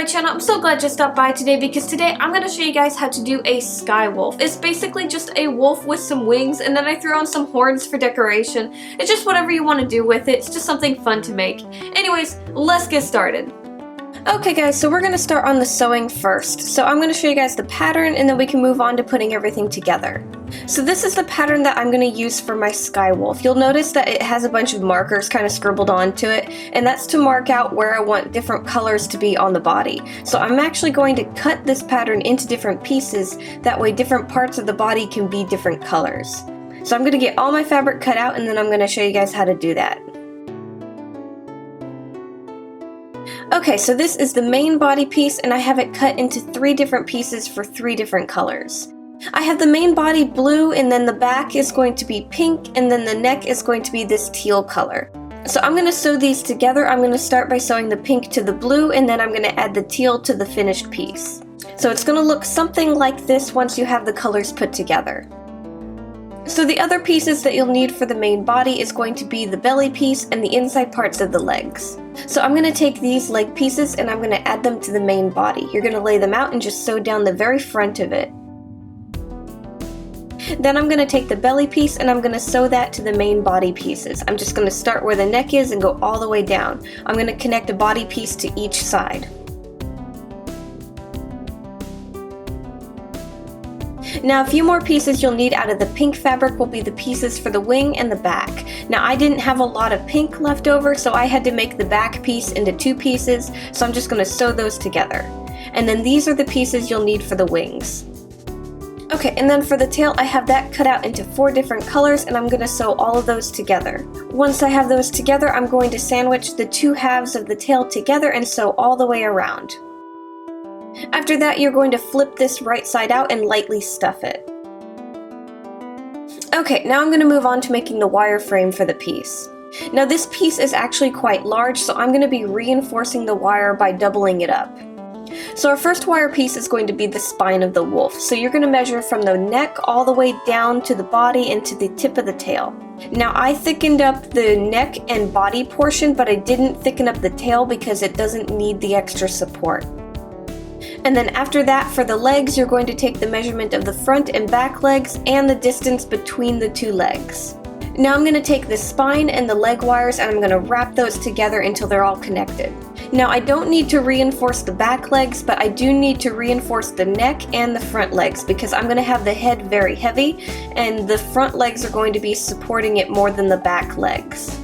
my channel. I'm so glad you stopped by today because today I'm going to show you guys how to do a sky wolf. It's basically just a wolf with some wings and then I threw on some horns for decoration. It's just whatever you want to do with it. It's just something fun to make. Anyways, let's get started. Okay guys, so we're going to start on the sewing first. So I'm going to show you guys the pattern and then we can move on to putting everything together. So this is the pattern that I'm going to use for my sky wolf. You'll notice that it has a bunch of markers kind of scribbled onto it, and that's to mark out where I want different colors to be on the body. So I'm actually going to cut this pattern into different pieces, that way different parts of the body can be different colors. So I'm going to get all my fabric cut out and then I'm going to show you guys how to do that. Okay, so this is the main body piece and I have it cut into 3 different pieces for 3 different colors. I have the main body blue and then the back is going to be pink and then the neck is going to be this teal color. So I'm going to sew these together. I'm going to start by sewing the pink to the blue and then I'm going to add the teal to the finished piece. So it's going to look something like this once you have the colors put together. So the other pieces that you'll need for the main body is going to be the belly piece and the inside parts of the legs. So I'm going to take these leg pieces and I'm going to add them to the main body. You're going to lay them out and just sew down the very front of it. Then I'm going to take the belly piece and I'm going to sew that to the main body pieces. I'm just going to start where the neck is and go all the way down. I'm going to connect a body piece to each side. Now a few more pieces you'll need out of the pink fabric will be the pieces for the wing and the back. Now I didn't have a lot of pink left over, so I had to make the back piece into 2 pieces, so I'm just going to sew those together. And then these are the pieces you'll need for the wings. Okay, and then for the tail I have that cut out into 4 different colors and I'm going to sew all of those together. Once I have those together, I'm going to sandwich the 2 halves of the tail together and sew all the way around. After that, you're going to flip this right side out and lightly stuff it. Okay, now I'm going to move on to making the wire frame for the piece. Now this piece is actually quite large, so I'm going to be reinforcing the wire by doubling it up. So our first wire piece is going to be the spine of the wolf. So you're going to measure from the neck all the way down to the body and to the tip of the tail. Now I thickened up the neck and body portion, but I didn't thicken up the tail because it doesn't need the extra support. And then after that, for the legs, you're going to take the measurement of the front and back legs and the distance between the 2 legs. Now I'm going to take the spine and the leg wires and I'm going to wrap those together until they're all connected. Now I don't need to reinforce the back legs, but I do need to reinforce the neck and the front legs because I'm going to have the head very heavy and the front legs are going to be supporting it more than the back legs.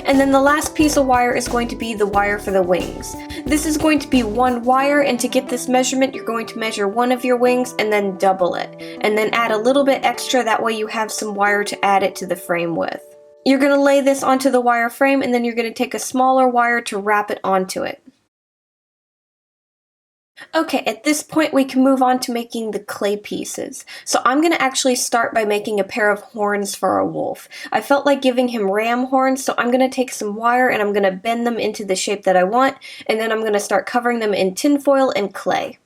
And then the last piece of wire is going to be the wire for the wings. This is going to be 1 wire, and to get this measurement you're going to measure one of your wings and then double it. And then add a little bit extra, that way you have some wire to add it to the frame with. You're going to lay this onto the wire frame and then you're going to take a smaller wire to wrap it onto it. Okay, at this point we can move on to making the clay pieces. So I'm going to actually start by making a pair of horns for our wolf. I felt like giving him ram horns, so I'm going to take some wire and I'm going to bend them into the shape that I want, and then I'm going to start covering them in tinfoil and clay.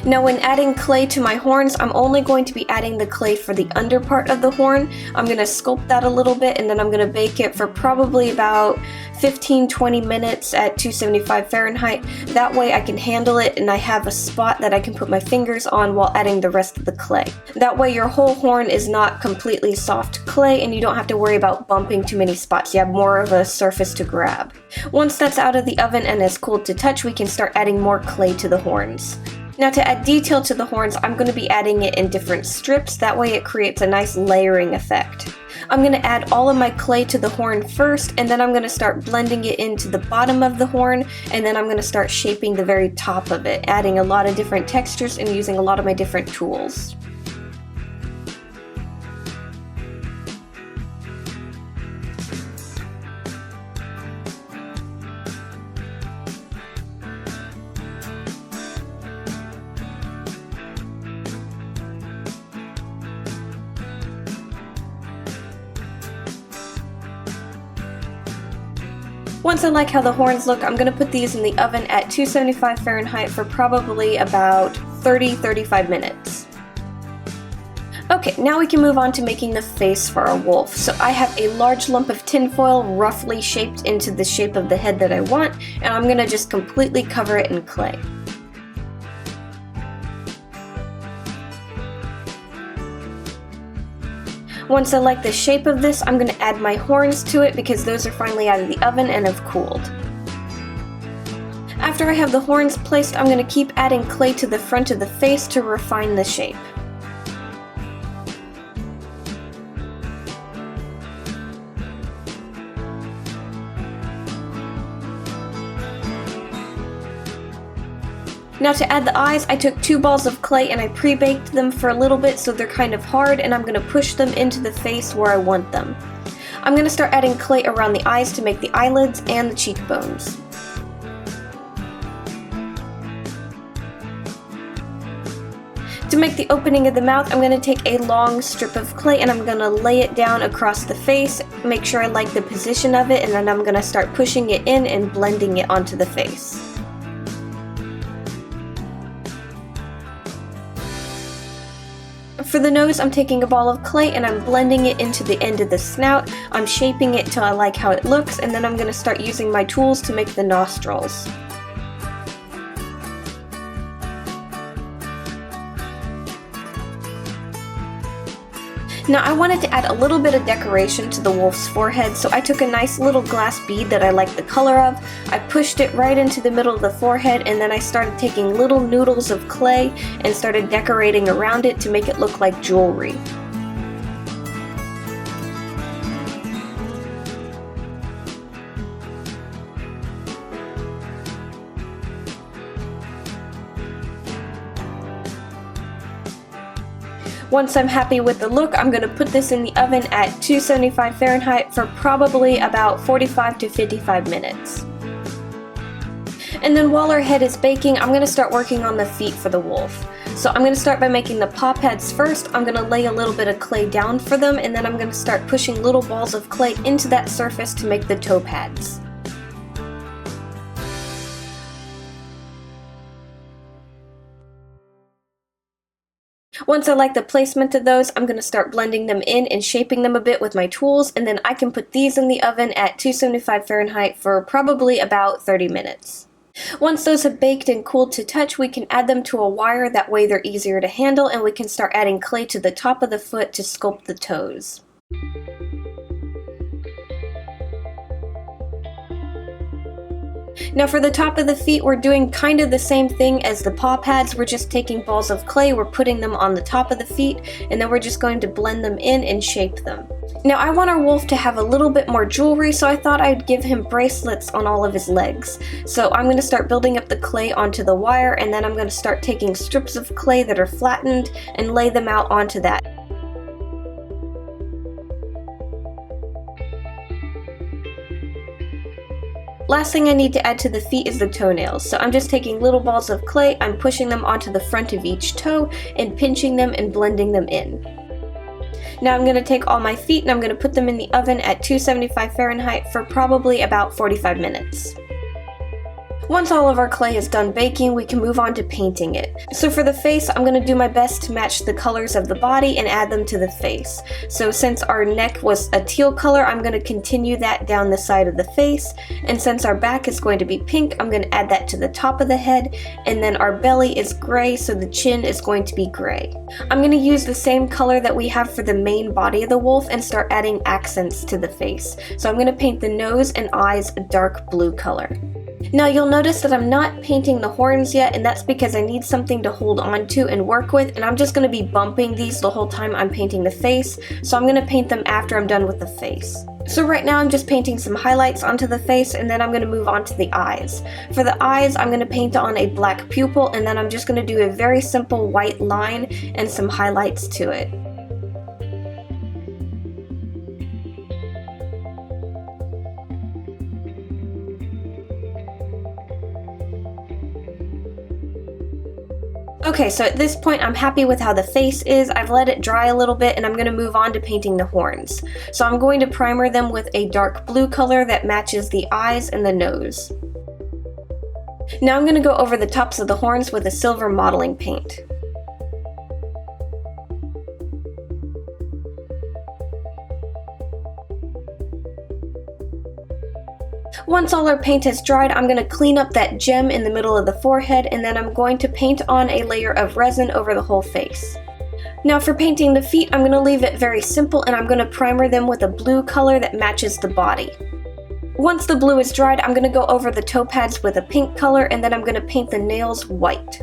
Now when adding clay to my horns, I'm only going to be adding the clay for the under part of the horn. I'm going to sculpt that a little bit and then I'm going to bake it for probably about 15-20 minutes at 275 Fahrenheit. That way I can handle it and I have a spot that I can put my fingers on while adding the rest of the clay. That way your whole horn is not completely soft clay and you don't have to worry about bumping too many spots. You have more of a surface to grab. Once that's out of the oven and is cooled to touch, we can start adding more clay to the horns. Now to add detail to the horns, I'm going to be adding it in different strips, that way it creates a nice layering effect. I'm going to add all of my clay to the horn first, and then I'm going to start blending it into the bottom of the horn, and then I'm going to start shaping the very top of it, adding a lot of different textures and using a lot of my different tools. Once I like how the horns look, I'm going to put these in the oven at 275 Fahrenheit for probably about 30-35 minutes. Okay, now we can move on to making the face for our wolf. So I have a large lump of tinfoil roughly shaped into the shape of the head that I want, and I'm gonna just completely cover it in clay. Once I like the shape of this, I'm gonna add my horns to it because those are finally out of the oven and have cooled. After I have the horns placed, I'm gonna keep adding clay to the front of the face to refine the shape. Now to add the eyes, I took 2 balls of clay and I pre-baked them for a little bit so they're kind of hard, and I'm going to push them into the face where I want them. I'm going to start adding clay around the eyes to make the eyelids and the cheekbones. To make the opening of the mouth, I'm going to take a long strip of clay and I'm going to lay it down across the face, make sure I like the position of it, and then I'm going to start pushing it in and blending it onto the face. For the nose, I'm taking a ball of clay and I'm blending it into the end of the snout. I'm shaping it till I like how it looks, and then I'm going to start using my tools to make the nostrils. Now I wanted to add a little bit of decoration to the wolf's forehead, so I took a nice little glass bead that I liked the color of. I pushed it right into the middle of the forehead, and then I started taking little noodles of clay and started decorating around it to make it look like jewelry. Once I'm happy with the look, I'm going to put this in the oven at 275 Fahrenheit for probably about 45 to 55 minutes. And then while our head is baking, I'm going to start working on the feet for the wolf. So I'm going to start by making the paw pads first. I'm going to lay a little bit of clay down for them, and then I'm going to start pushing little balls of clay into that surface to make the toe pads. Once I like the placement of those, I'm going to start blending them in and shaping them a bit with my tools, and then I can put these in the oven at 275 Fahrenheit for probably about 30 minutes. Once those have baked and cooled to touch, we can add them to a wire, that way they're easier to handle, and we can start adding clay to the top of the foot to sculpt the toes. Now for the top of the feet, we're doing kind of the same thing as the paw pads. We're just taking balls of clay, we're putting them on the top of the feet, and then we're just going to blend them in and shape them. Now I want our wolf to have a little bit more jewelry, so I thought I'd give him bracelets on all of his legs. So I'm going to start building up the clay onto the wire, and then I'm going to start taking strips of clay that are flattened and lay them out onto that. Last thing I need to add to the feet is the toenails. So I'm just taking little balls of clay, I'm pushing them onto the front of each toe and pinching them and blending them in. Now I'm going to take all my feet and I'm going to put them in the oven at 275 Fahrenheit for probably about 45 minutes. Once all of our clay is done baking, we can move on to painting it. So for the face, I'm going to do my best to match the colors of the body and add them to the face. So since our neck was a teal color, I'm going to continue that down the side of the face. And since our back is going to be pink, I'm going to add that to the top of the head. And then our belly is gray, so the chin is going to be gray. I'm going to use the same color that we have for the main body of the wolf and start adding accents to the face. So I'm going to paint the nose and eyes a dark blue color. Now you'll notice that I'm not painting the horns yet, and that's because I need something to hold on to and work with, and I'm just going to be bumping these the whole time I'm painting the face, so I'm going to paint them after I'm done with the face. So right now I'm just painting some highlights onto the face, and then I'm going to move on to the eyes. For the eyes, I'm going to paint on a black pupil, and then I'm just going to do a very simple white line and some highlights to it. Okay, so at this point I'm happy with how the face is. I've let it dry a little bit and I'm going to move on to painting the horns. So I'm going to primer them with a dark blue color that matches the eyes and the nose. Now I'm going to go over the tops of the horns with a silver modeling paint. Once all our paint has dried, I'm going to clean up that gem in the middle of the forehead, and then I'm going to paint on a layer of resin over the whole face. Now for painting the feet, I'm going to leave it very simple, and I'm going to primer them with a blue color that matches the body. Once the blue is dried, I'm going to go over the toe pads with a pink color, and then I'm going to paint the nails white.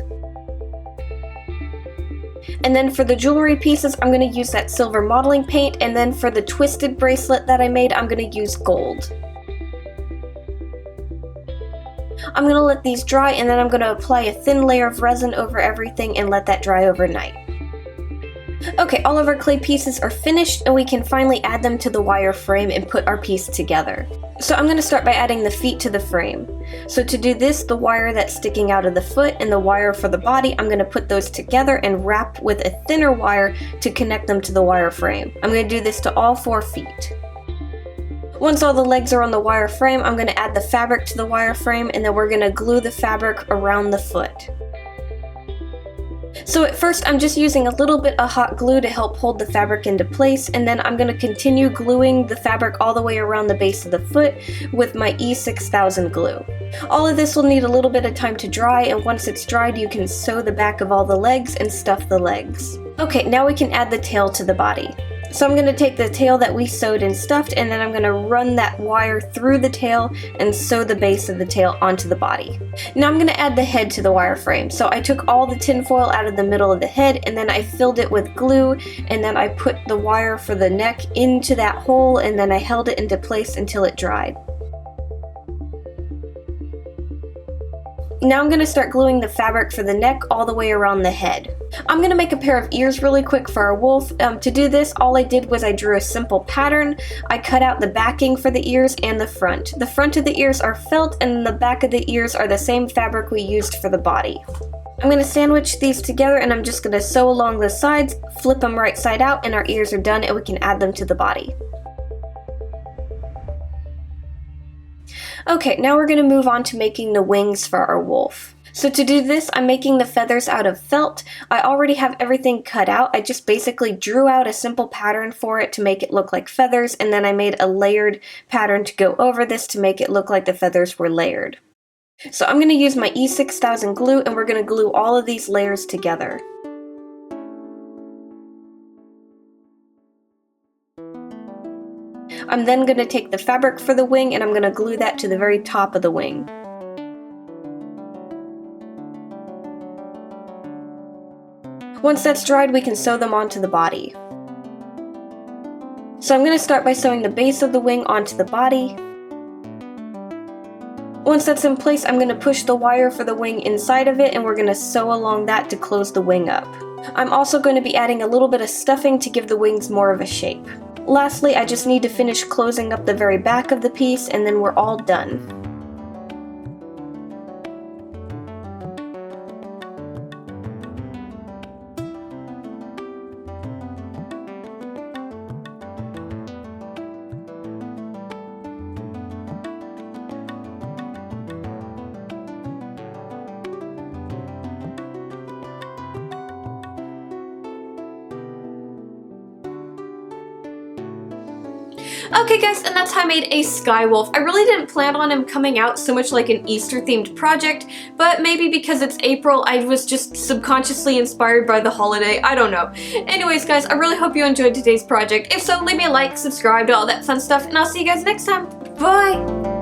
And then for the jewelry pieces, I'm going to use that silver modeling paint, and then for the twisted bracelet that I made, I'm going to use gold. I'm going to let these dry, and then I'm going to apply a thin layer of resin over everything and let that dry overnight. Okay, all of our clay pieces are finished, and we can finally add them to the wire frame and put our piece together. So I'm going to start by adding the feet to the frame. So to do this, the wire that's sticking out of the foot and the wire for the body, I'm going to put those together and wrap with a thinner wire to connect them to the wire frame. I'm going to do this to all 4 feet. Once all the legs are on the wire frame, I'm going to add the fabric to the wire frame, and then we're going to glue the fabric around the foot. So at first I'm just using a little bit of hot glue to help hold the fabric into place, and then I'm going to continue gluing the fabric all the way around the base of the foot with my E6000 glue. All of this will need a little bit of time to dry, and once it's dried you can sew the back of all the legs and stuff the legs. Okay, now we can add the tail to the body. So I'm going to take the tail that we sewed and stuffed, and then I'm going to run that wire through the tail and sew the base of the tail onto the body. Now I'm going to add the head to the wire frame. So I took all the tinfoil out of the middle of the head, and then I filled it with glue, and then I put the wire for the neck into that hole, and then I held it into place until it dried. Now I'm going to start gluing the fabric for the neck all the way around the head. I'm going to make a pair of ears really quick for our wolf. To do this, all I did was I drew a simple pattern. I cut out the backing for the ears and the front. The front of the ears are felt, and the back of the ears are the same fabric we used for the body. I'm going to sandwich these together, and I'm just going to sew along the sides, flip them right side out, and our ears are done, and we can add them to the body. Okay, now we're going to move on to making the wings for our wolf. So to do this, I'm making the feathers out of felt. I already have everything cut out. I just basically drew out a simple pattern for it to make it look like feathers, and then I made a layered pattern to go over this to make it look like the feathers were layered. So I'm going to use my E6000 glue, and we're going to glue all of these layers together. I'm then going to take the fabric for the wing, and I'm going to glue that to the very top of the wing. Once that's dried, we can sew them onto the body. So I'm going to start by sewing the base of the wing onto the body. Once that's in place, I'm going to push the wire for the wing inside of it, and we're going to sew along that to close the wing up. I'm also going to be adding a little bit of stuffing to give the wings more of a shape. Lastly, I just need to finish closing up the very back of the piece, and then we're all done. Okay guys, and that's how I made a sky wolf. I really didn't plan on him coming out so much like an Easter themed project, but maybe because it's April, I was just subconsciously inspired by the holiday. I don't know. Anyways guys, I really hope you enjoyed today's project. If so, leave me a like, subscribe to all that fun stuff, and I'll see you guys next time. Bye!